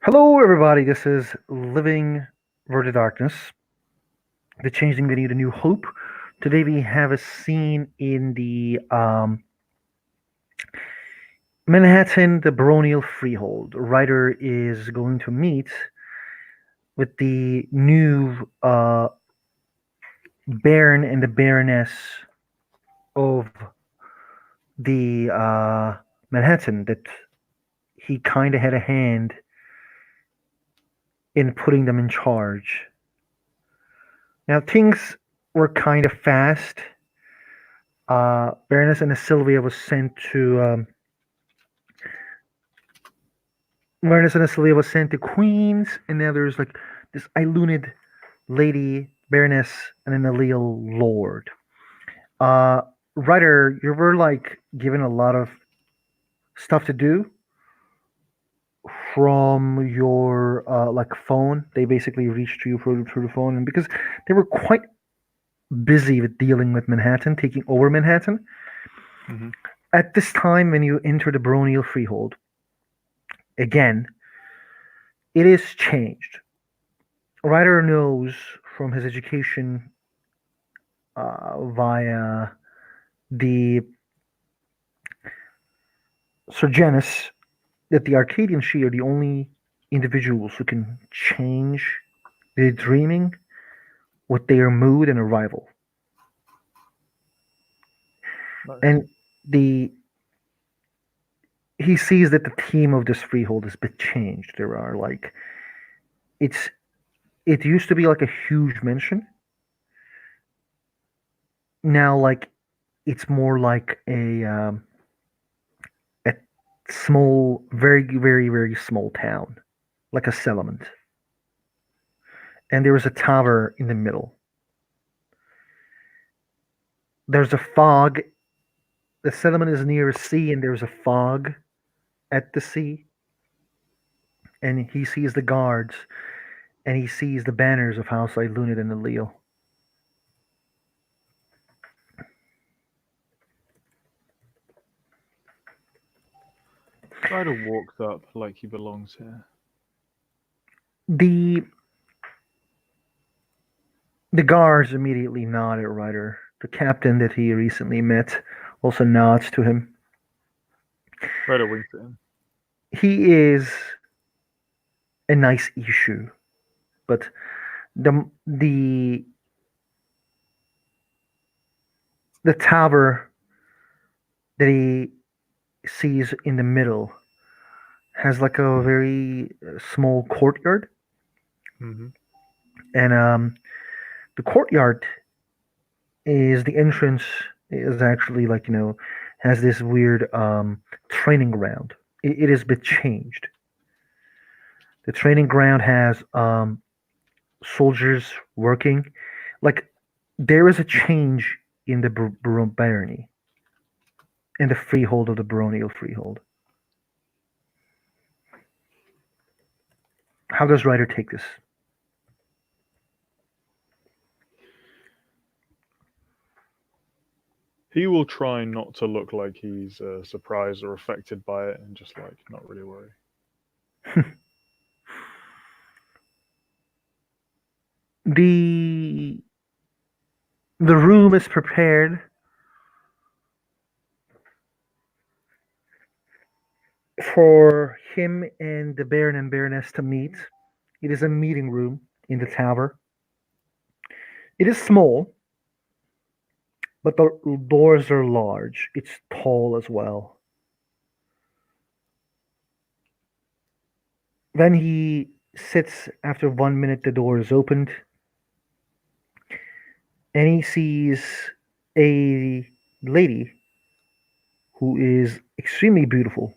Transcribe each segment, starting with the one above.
Hello, everybody. This is Living Word of Darkness, the Changeling Video to New Hope. Today we have a scene in the Manhattan, the baronial freehold. Ryder is going to meet with the new Baron and the Baroness of the Manhattan that he kind of had a hand in putting them in charge. Now, things were kind of fast. Baroness and Sylvia was sent to Baroness and Sylvia was sent to Queens, and now there's like this Ilunid lady Baroness and an Allele Lord. Uh, Ryder, you were like given a lot of stuff to do from your like phone. They basically reached you through the phone, and because they were quite busy with dealing with Manhattan, taking over Manhattan. Mm-hmm. At this time, when you enter the baronial freehold, again, it is changed. Ryder knows from his education via the Sergenis that the Arcadian She are the only individuals who can change their dreaming with their mood and arrival. Nice. And the he sees that the theme of this freehold has been changed. There are like it's it used to be like a huge mansion. Now like it's more like a small, very small town, like a settlement. And there is a tower in the middle. There's a fog. The settlement is near a sea, and there's a fog at the sea. And he sees the guards, and he sees the banners of House Lunid and the Leo. Ryder walks up like he belongs here. The the guards immediately nod at Ryder. The captain that he recently met also nods to him. Ryder winks at him. He is a nice issue, but the the tower that he sees in the middle has like a very small courtyard, Mm-hmm. and the courtyard is the entrance is actually like has this weird training ground. It has been changed. The training ground has soldiers working. Like there is a change in the barony, in the freehold of the baronial freehold. How does Ryder take this? He will try not to look like he's surprised or affected by it, and just like not really worry. the the room is prepared for him and the Baron and Baroness to meet. It is a meeting room in the tower. It is small, but the doors are large. It's tall as well. When he sits after 1 minute, the door is opened, and he sees a lady who is extremely beautiful.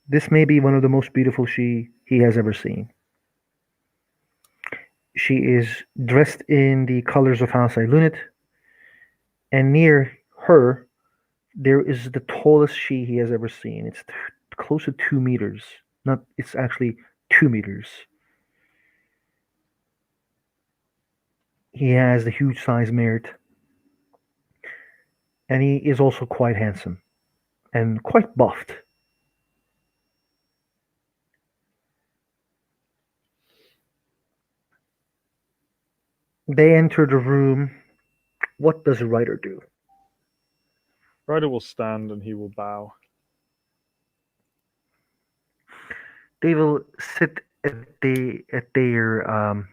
This may be one of the most beautiful he has ever seen. She is dressed in the colors of House Lunit, and near her there is the tallest she he has ever seen. It's close to 2 meters. Not, it's actually 2 meters. He has the huge size merit, and he is also quite handsome and quite buffed. They enter the room. What does Ryder do? Ryder will stand and he will bow. They will sit at their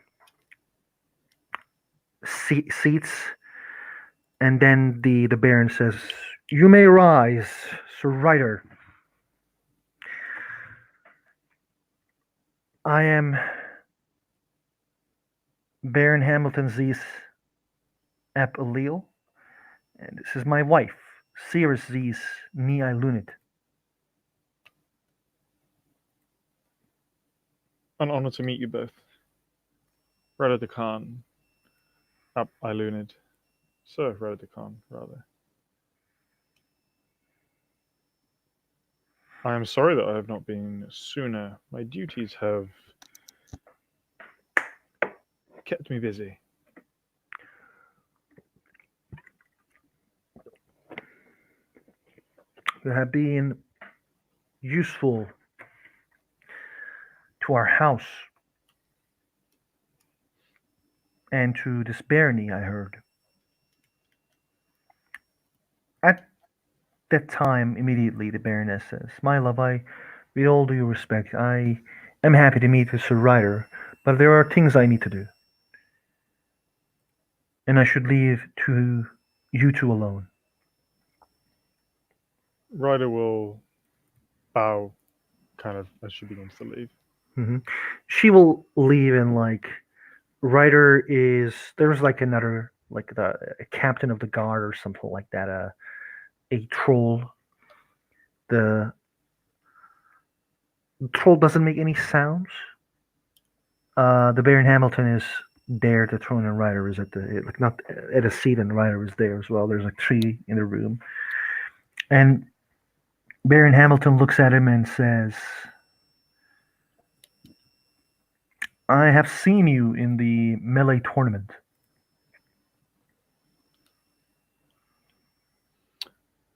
seats, and then the Baron says, "You may rise, Sir Ryder. I am Baron Hamilton Zees Ap Allele, and this is my wife, Cirrus Zees Ni Lunit." An honor to meet you both. Ryder the Khan, Ap Ilunid. Sir Ryder the Khan, rather. I am sorry that I have not been sooner. My duties have kept me busy. You have been useful to our house and to this barony, I heard. At that time, immediately the Baroness says, "My love, with all due respect, I am happy to meet with Sir Ryder, but there are things I need to do, and I should leave to you two alone." Ryder will bow kind of as she begins to leave. Hmm. She will leave, and like Ryder is there's like another like the a captain of the guard or something like that, a troll. The troll doesn't make any sounds. The Baron Hamilton is there. The throne and Ryder is at the like not at a seat, and Ryder is there as well. There's like three in the room, and Baron Hamilton looks at him and says, "I have seen you in the melee tournament."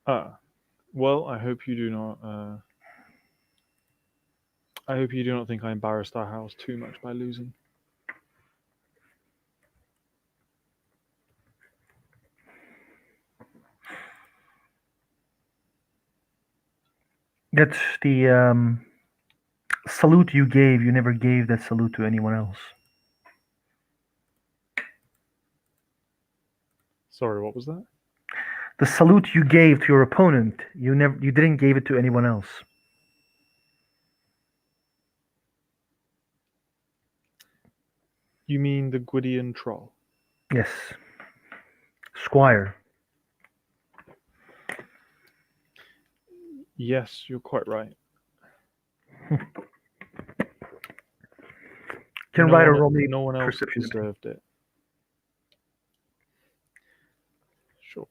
Ah, well, I hope you do not. I hope you do not think I embarrassed our house too much by losing. That's the salute you gave. You never gave that salute to anyone else. Sorry, what was that? The salute you gave to your opponent, you didn't give it to anyone else. You mean the Gwydion troll? Yes, Squire. Yes, you're quite right. Can No Ryder one, roll me no one else perception? deserved it. Sure.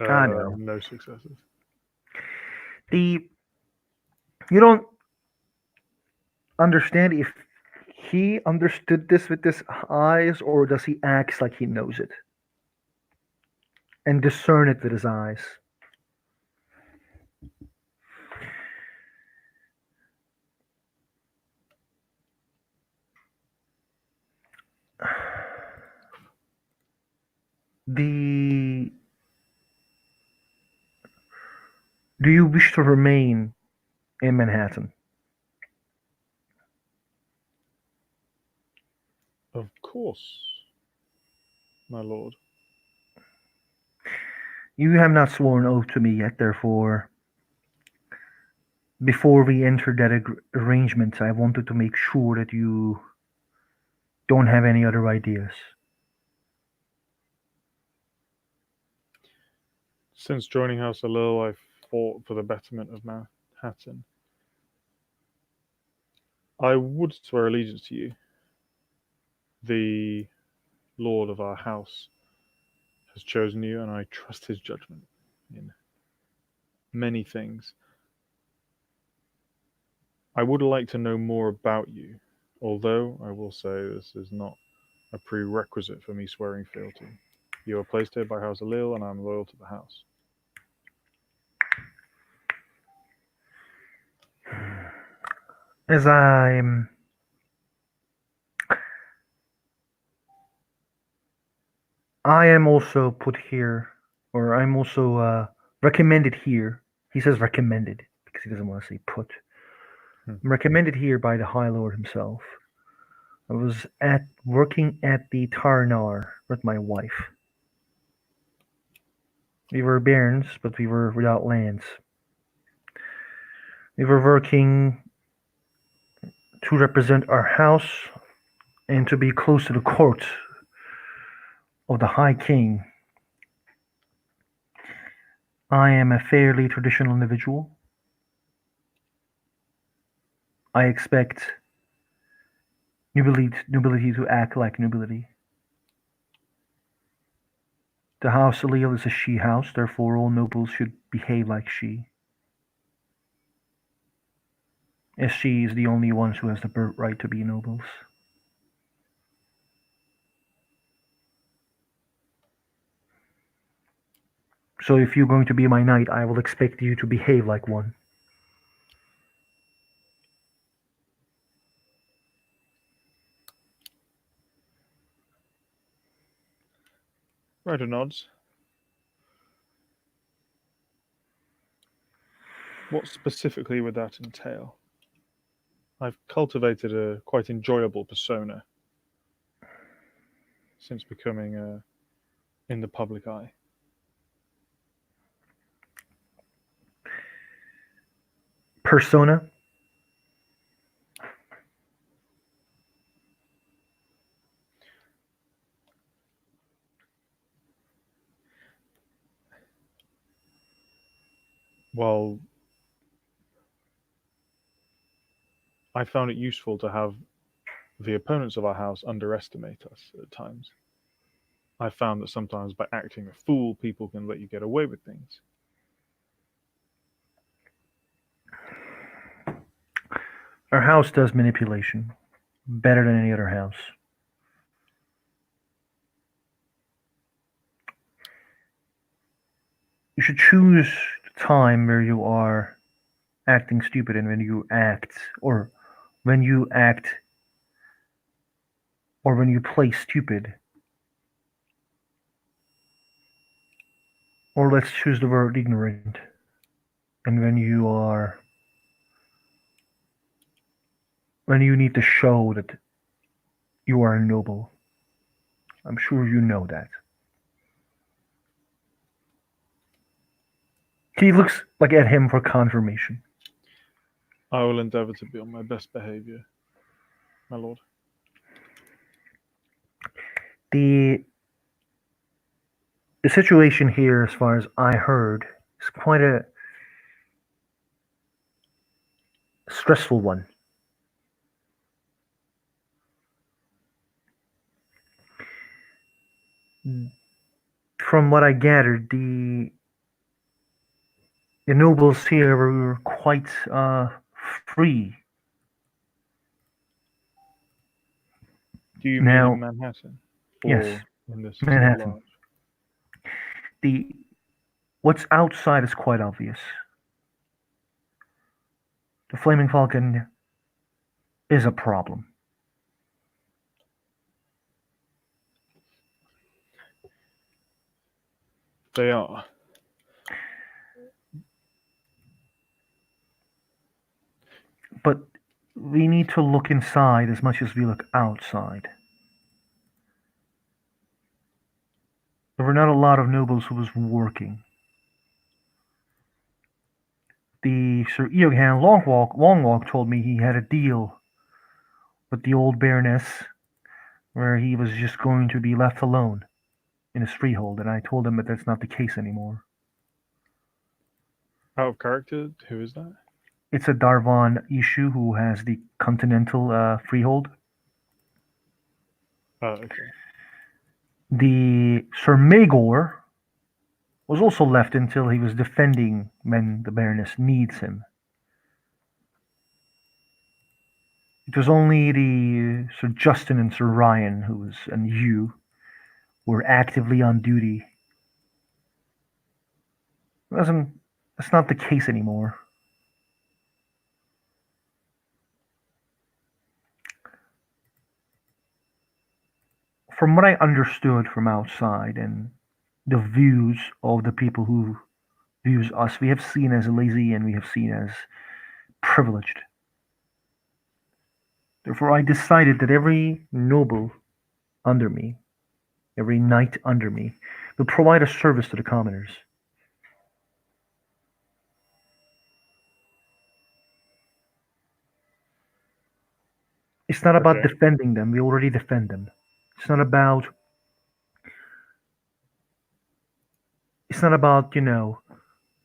I know. No successes. The you don't understand if he understood this with his eyes, or does he act like he knows it and discern it with his eyes. The Do you wish to remain in Manhattan? Of course, my lord. You have not sworn oath to me yet, therefore, before we enter that arrangement, I wanted to make sure that you don't have any other ideas. Since joining House Allele, I've fought for the betterment of Manhattan. I would swear allegiance to you. The lord of our house has chosen you, and I trust his judgment in many things. I would like to know more about you. Although I will say this is not a prerequisite for me swearing fealty. You are placed here by House Alil, and I am loyal to the house. As I am also put here, or I'm also recommended here. He says recommended because he doesn't want to say put. Hmm. I'm recommended here by the High Lord himself. I was at working at the Tarnar with my wife. We were barons, but we were without lands. We were working to represent our house and to be close to the court of the High King. I am a fairly traditional individual. I expect nobility to act like nobility. The House Alil is a she house, therefore all nobles should behave like she, as she is the only ones who has the birthright to be nobles. So if you're going to be my knight, I will expect you to behave like one. Ryder nods. What specifically would that entail? I've cultivated a quite enjoyable persona since becoming in the public eye. Persona. While I found it useful to have the opponents of our house underestimate us at times. I found that sometimes by acting a fool, people can let you get away with things. Our house does manipulation better than any other house. You should choose the time where you are acting stupid and when you act or when you play stupid. Or let's choose the word ignorant. And when you need to show that you are noble. I'm sure you know that. He looks like at him for confirmation. I will endeavour to be on my best behaviour, my lord. The the situation here, as far as I heard, is quite a stressful one. From what I gathered, the nobles here were quite free. Do you mean in Now, Manhattan yes, or in the city at Manhattan. large? The What's outside is quite obvious. The Flaming Falcon is a problem. They are. But we need to look inside as much as we look outside. There were not a lot of nobles who was working. The Sir Eoghan Longwalk told me he had a deal with the old Baroness where he was just going to be left alone in his freehold, and I told him that that's not the case anymore. Out of character? Who is that? It's a Darvan issue who has the continental freehold. Oh, okay. The Sir Magor was also left until he was defending when the Baroness needs him. It was only the Sir Justin and Sir Ryan and you were actively on duty. It wasn't That's not the case anymore. From what I understood from outside and the views of the people who views us, we have seen as lazy and we have seen as privileged. Therefore, I decided that every noble under me, every knight under me, will provide a service to the commoners. It's not about Okay. defending them. We already defend them. It's not about it's not about,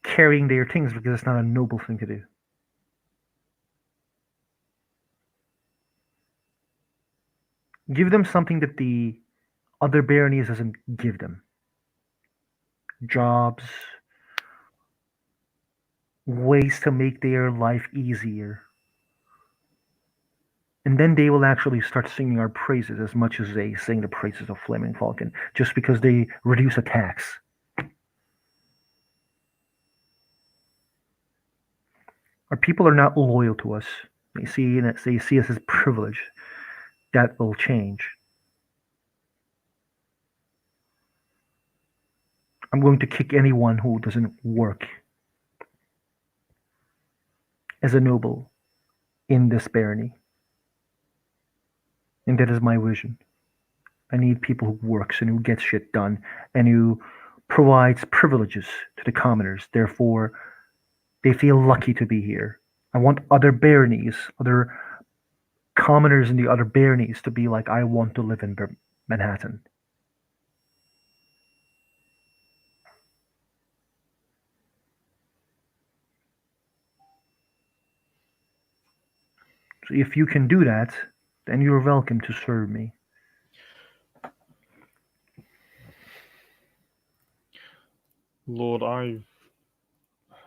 carrying their things because it's not a noble thing to do. Give them something that the other baronies doesn't give them. Jobs, ways to make their life easier. And then they will actually start singing our praises as much as they sing the praises of Flaming Falcon, just because they reduce a tax. Our people are not loyal to us. They see us as privilege. That will change. I'm going to kick anyone who doesn't work as a noble in this barony. And that is my vision. I need people who works and who gets shit done and who provides privileges to the commoners. Therefore, they feel lucky to be here. I want other baronies, other commoners in the other baronies to be like, I want to live in Manhattan. So if you can do that, then you're welcome to serve me. Lord,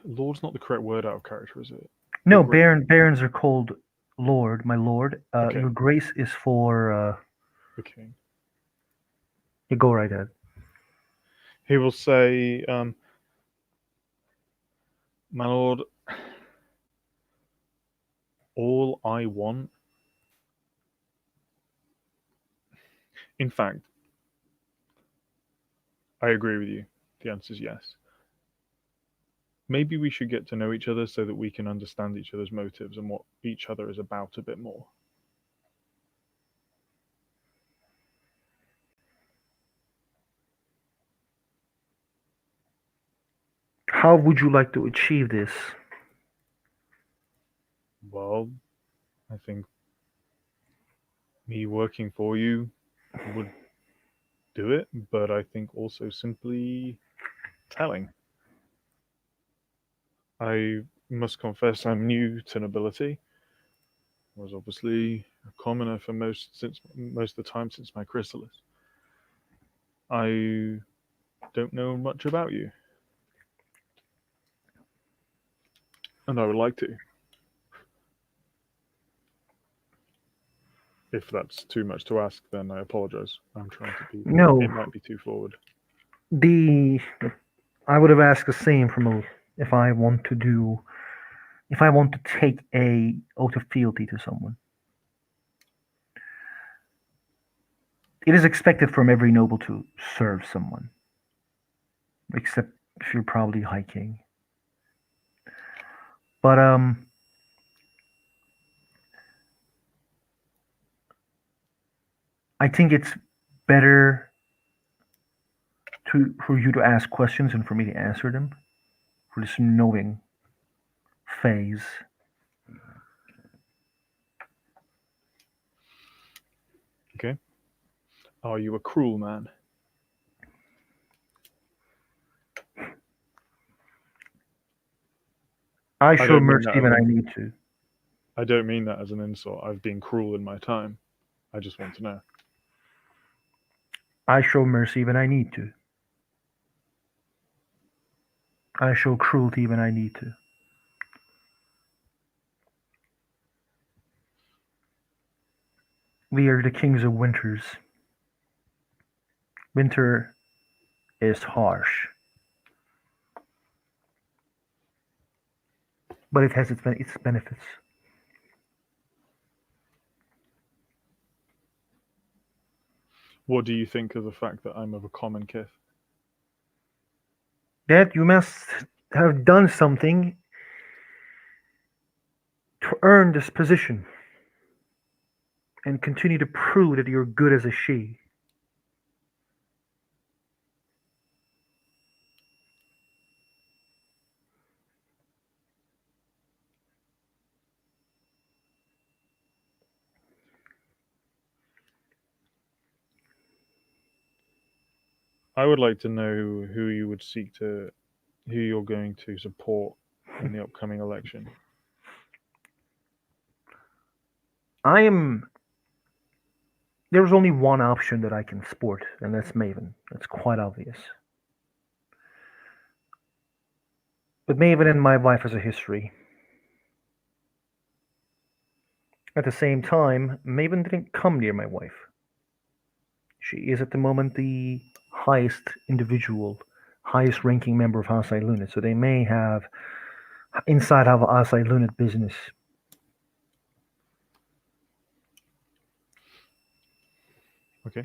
Lord's not the correct word out of character, is it? Your No, Grace. barons are called Lord, my lord. Okay, Your grace is for. the king. You go right ahead. He will say, my lord, all I want. In fact, I agree with you. The answer is yes. Maybe we should get to know each other so that we can understand each other's motives and what each other is about a bit more. How would you like to achieve this? Well, I think me working for you would do it, but I think also simply telling. I must confess I'm new to nobility. I was obviously a commoner for most of the time since my chrysalis. I don't know much about you, and I would like to. If that's too much to ask, then I apologize. I'm trying to be. No, It might be too forward. the I would have asked the same from if I want to do if I want to take a oath of fealty to someone. It is expected from every noble to serve someone, except if you're probably hiking. But I think it's better for you to ask questions and for me to answer them for this knowing phase. Okay. Are you a cruel man? I I show don't mean that mercy as when I an. need to. I don't mean that as an insult. I've been cruel in my time. I just want to know. I show mercy when I need to. I show cruelty when I need to. We are the kings of winters. Winter is harsh, but it has its benefits. What do you think of the fact that I'm of a common kith? That you must have done something to earn this position and continue to prove that you're good as a she. I would like to know who you would seek to, who you're going to support in the upcoming election. I am. There's only one option that I can sport, and that's Maven. That's quite obvious. But Maven and my wife has a history. At the same time, Maven didn't come near my wife. She is at the moment the highest individual, highest ranking member of House Lunit, so they may have inside of House Lunit business. Okay.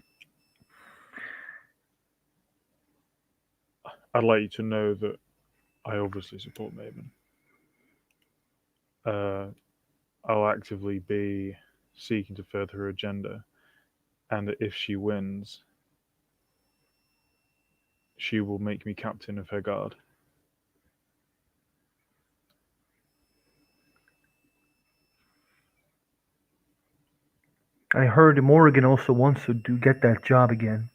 I'd like you to know that I obviously support Maven. I'll actively be seeking to further her agenda, and that if she wins, she will make me captain of her guard. I heard Morrigan also wants to get that job again.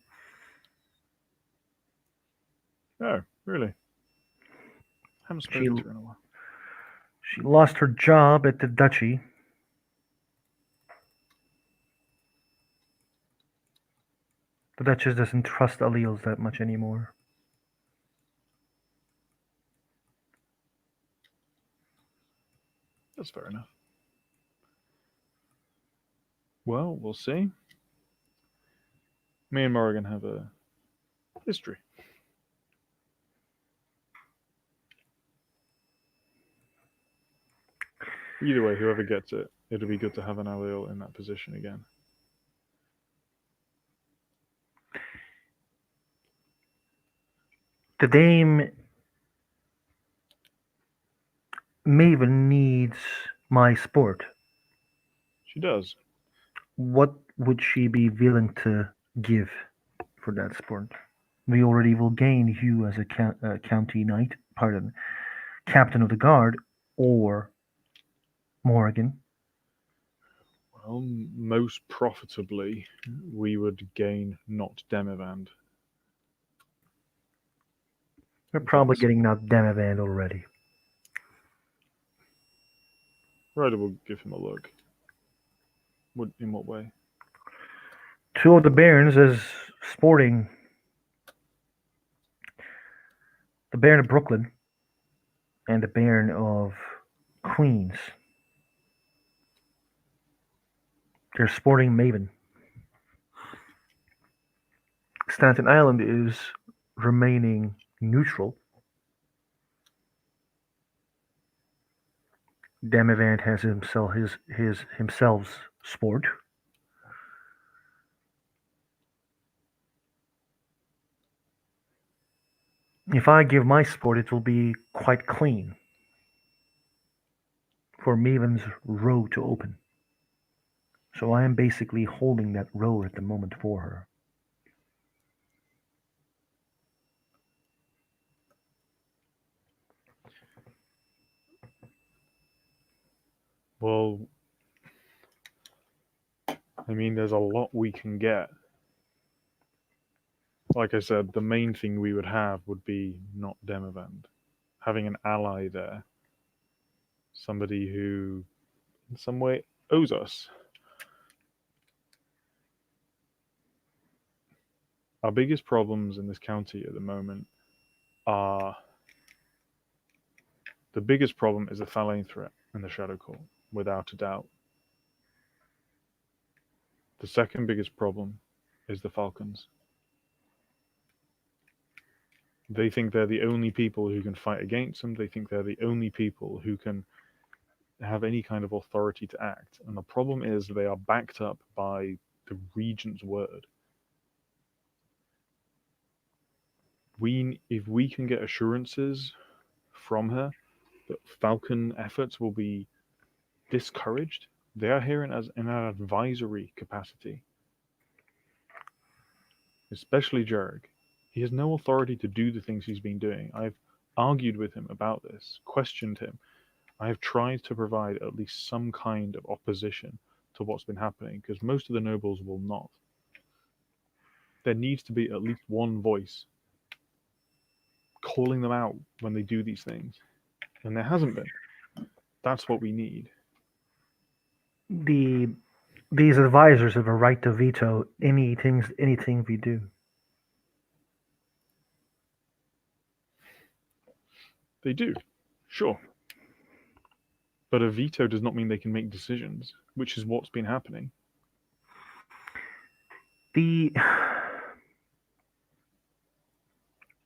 Oh, really? Haven't She spoken to her in a while. she lost her job at the duchy. The Duchess doesn't trust alleles that much anymore. That's fair enough. Well, we'll see. Me and Morrigan have a history. Either way, whoever gets it, it'll be good to have an allele in that position again. The Dame Maven needs my sport. She does. What would she be willing to give for that sport? We already will gain you as a county knight, pardon, captain of the guard, or Morrigan. Well, most profitably, we would gain not Demivand. We're probably That's getting that Demavand already. Ryder will give him a look. In what way? Two of the barons as sporting the Baron of Brooklyn and the Baron of Queens. They're sporting Maven. Staten Island is remaining neutral. Demivant has himself's sport. If I give my sport, it will be quite clean for Maven's row to open. So I am basically holding that row at the moment for her. Well, I mean, there's a lot we can get. Like I said, the main thing we would have would be not Demivand. Having an ally there, somebody who, in some way, owes us. Our biggest problems in this county at the moment are the biggest problem is the Thalane threat and the Shadow Call, without a doubt. The second biggest problem is the Falcons. They think they're the only people who can fight against them. They think they're the only people who can have any kind of authority to act. And the problem is they are backed up by the regent's word. If we can get assurances from her that Falcon efforts will be discouraged, they are here in an advisory capacity. Especially Jarek. He has no authority to do the things he's been doing. I've argued with him about this, questioned him. I have tried to provide at least some kind of opposition to what's been happening, because most of the nobles will not. There needs to be at least one voice calling them out when they do these things, and there hasn't been. That's what we need. These advisors have a right to veto anything we do. They do, sure. But a veto does not mean they can make decisions, which is what's been happening. The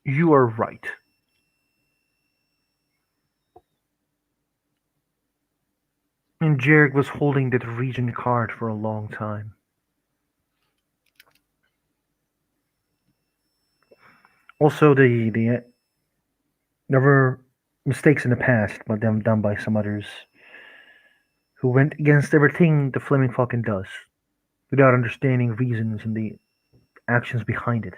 You are right. And Jarek was holding that regent card for a long time. Also, there were mistakes in the past, but them done by some others who went against everything the Flaming Falcon does, without understanding reasons and the actions behind it,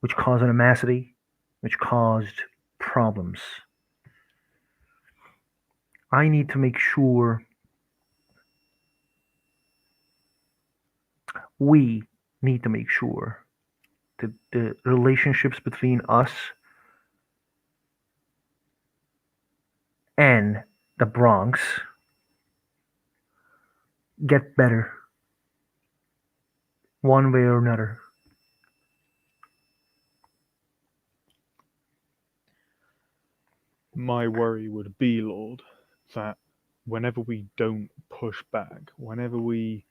which caused animosity, which caused problems. I need to make sure we need to make sure that the relationships between us and the Bronx get better one way or another. My worry would be, Lord, that whenever we don't push back, whenever we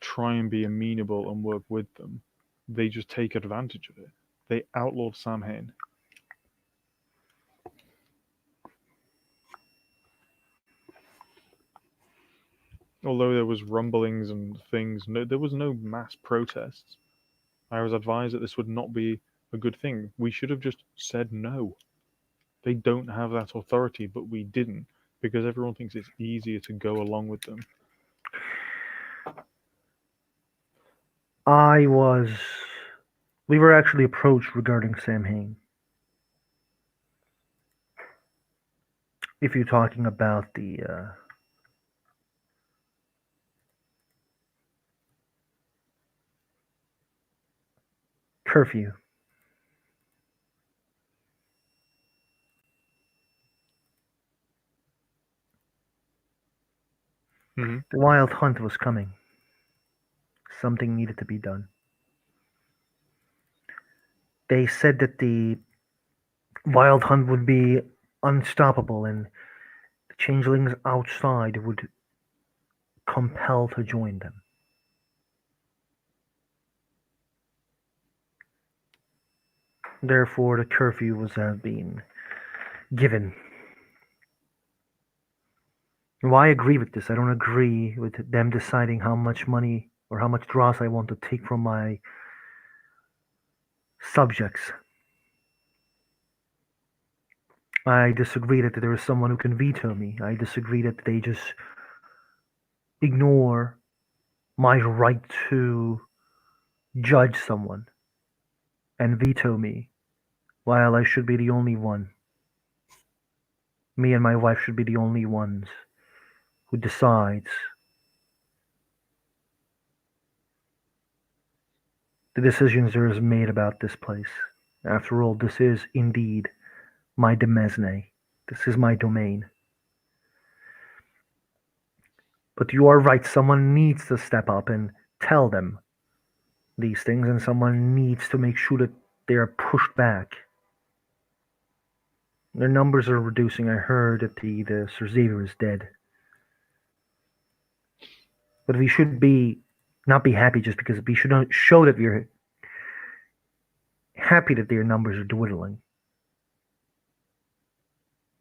try and be amenable and work with them, they just take advantage of it. They outlawed Samhain. Although there was rumblings and things, there was no mass protests. I was advised that this would not be a good thing. We should have just said no. They don't have that authority, but we didn't, because everyone thinks it's easier to go along with them. I was. We were actually approached regarding Samhain. If you're talking about the curfew. Mm-hmm. The wild hunt was coming. Something needed to be done. They said that the wild hunt would be unstoppable and the changelings outside would compel to join them. Therefore, the curfew was being given. Why agree with this? I don't agree with them deciding how much money or how much dross I want to take from my subjects. I disagree that there is someone who can veto me. I disagree that they just ignore my right to judge someone and veto me while I should be the only one. Me and my wife should be the only ones who decides the decisions there is made about this place. After all, this is indeed my demesne. This is my domain. But you are right, someone needs to step up and tell them these things, and someone needs to make sure that they are pushed back. Their numbers are reducing. I heard that the Sir Xavier is dead. But we should be not be happy just because we should not show that we're happy that their numbers are dwindling.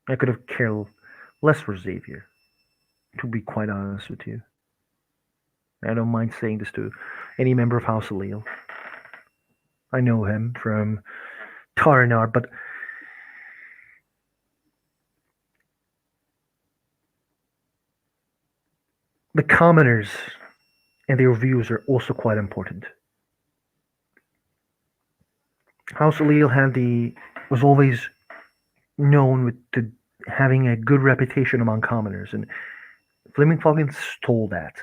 I could have cared less for Xavier, to be quite honest with you. I don't mind saying this to any member of House Allele. I know him from Taranar, but the commoners and their views are also quite important. House Allele was always known with having a good reputation among commoners, and Flaming Falcon stole that.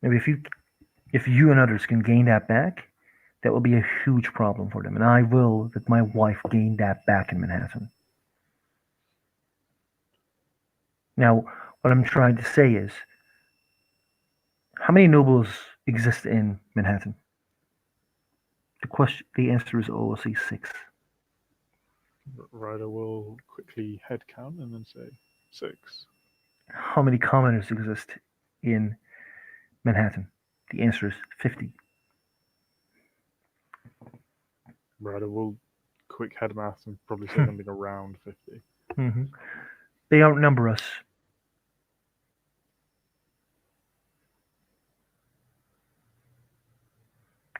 And if you and others can gain that back, that will be a huge problem for them. And I will that my wife gain that back in Manhattan. Now, what I'm trying to say is, how many nobles exist in Manhattan? The answer is always six. Ryder will quickly head count and then say 6. How many commoners exist in Manhattan? The answer is 50. Ryder will quick head math and probably say something around 50. Mm-hmm. They outnumber us.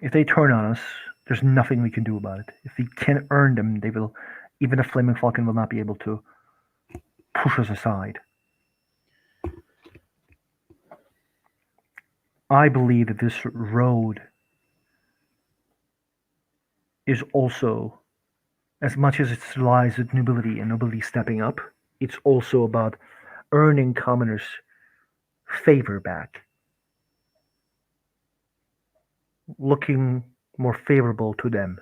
If they turn on us, there's nothing we can do about it. If we can earn them, they will. Even a Flaming Falcon will not be able to push us aside. I believe that this road is also, as much as it lies with nobility and nobility stepping up, it's also about earning commoners' favor back, looking more favorable to them,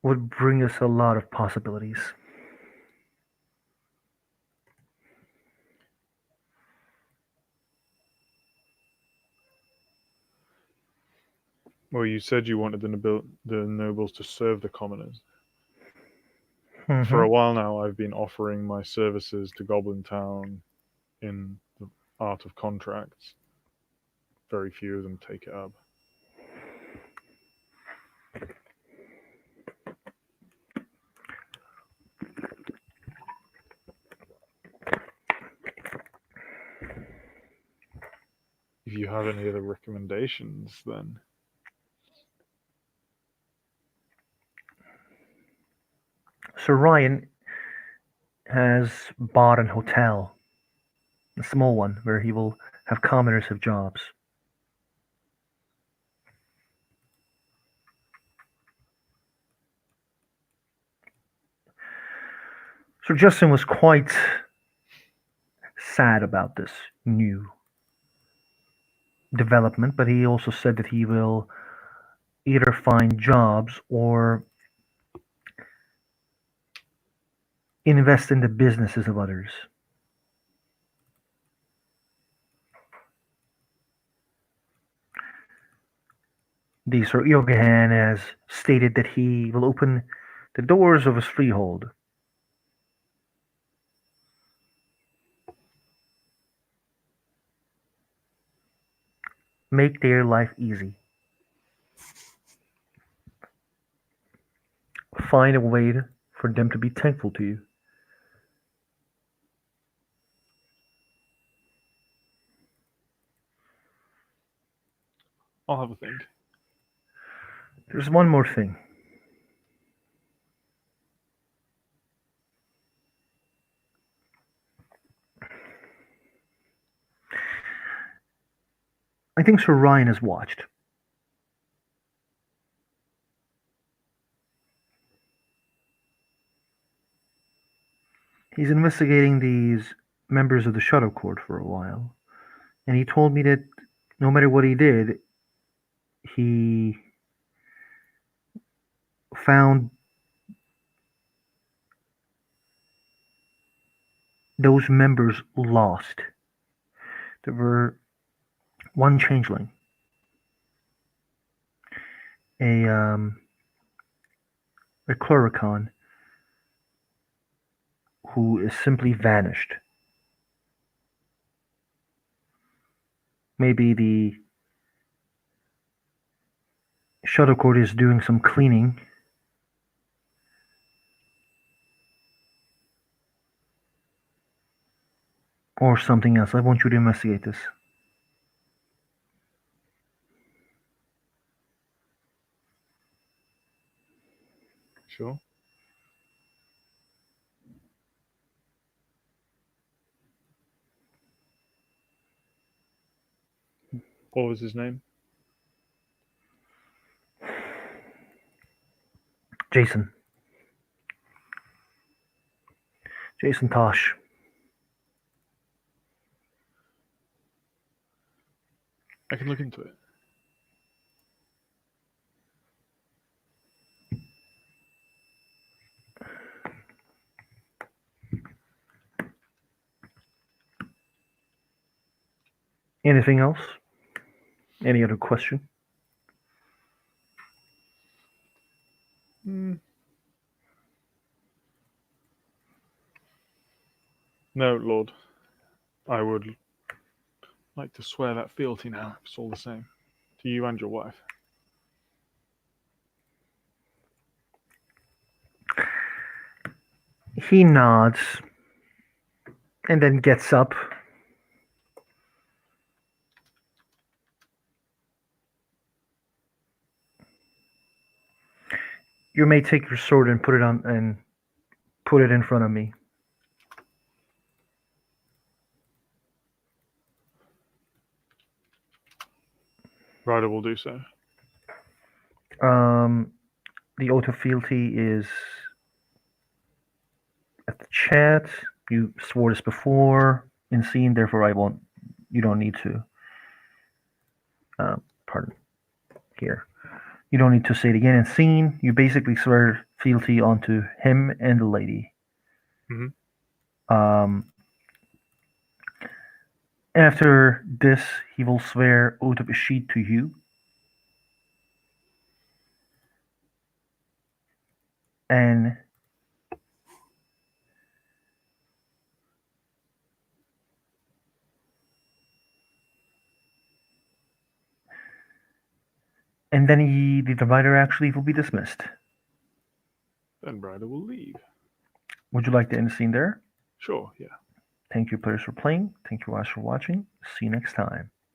would bring us a lot of possibilities. Well, you said you wanted the nobles to serve the commoners. For Mm-hmm. a while now, I've been offering my services to Goblin Town in the art of contracts. Very few of them take it up. If you have any other recommendations, then Sir Ryan has bought an hotel, a small one, where he will have commoners have jobs. Sir Justin was quite sad about this new development, but he also said that he will either find jobs or invest in the businesses of others. The Sir Iogahan has stated that he will open the doors of his freehold, make their life easy, find a way for them to be thankful to you. I'll have a think. There's one more thing. I think Sir Ryan has watched. He's investigating these members of the Shadow Court for a while, and he told me that no matter what he did, he found those members lost. There were one changeling, a a Chloricon, who is simply vanished. Maybe the shuttlecourt is doing some cleaning. Or something else. I want you to investigate this. Sure. What was his name? Jason. Jason Tosh. I can look into it. Anything else? Any other question? No, Lord. I would like to swear that fealty now, if it's all the same. To you and your wife. He nods and then gets up. You may take your sword and put it in front of me. Ryder will do so. The oath of fealty is at the chat. You swore this before in scene, therefore I won't. You don't need to. Pardon. Here. You don't need to say it again in scene. You basically swear fealty onto him and the lady. After this, he will swear oath of escheat to you. And then the divider actually will be dismissed. Then Ryder will leave. Would you like to end the scene there? Sure, yeah. Thank you, players, for playing. Thank you, guys, for watching. See you next time.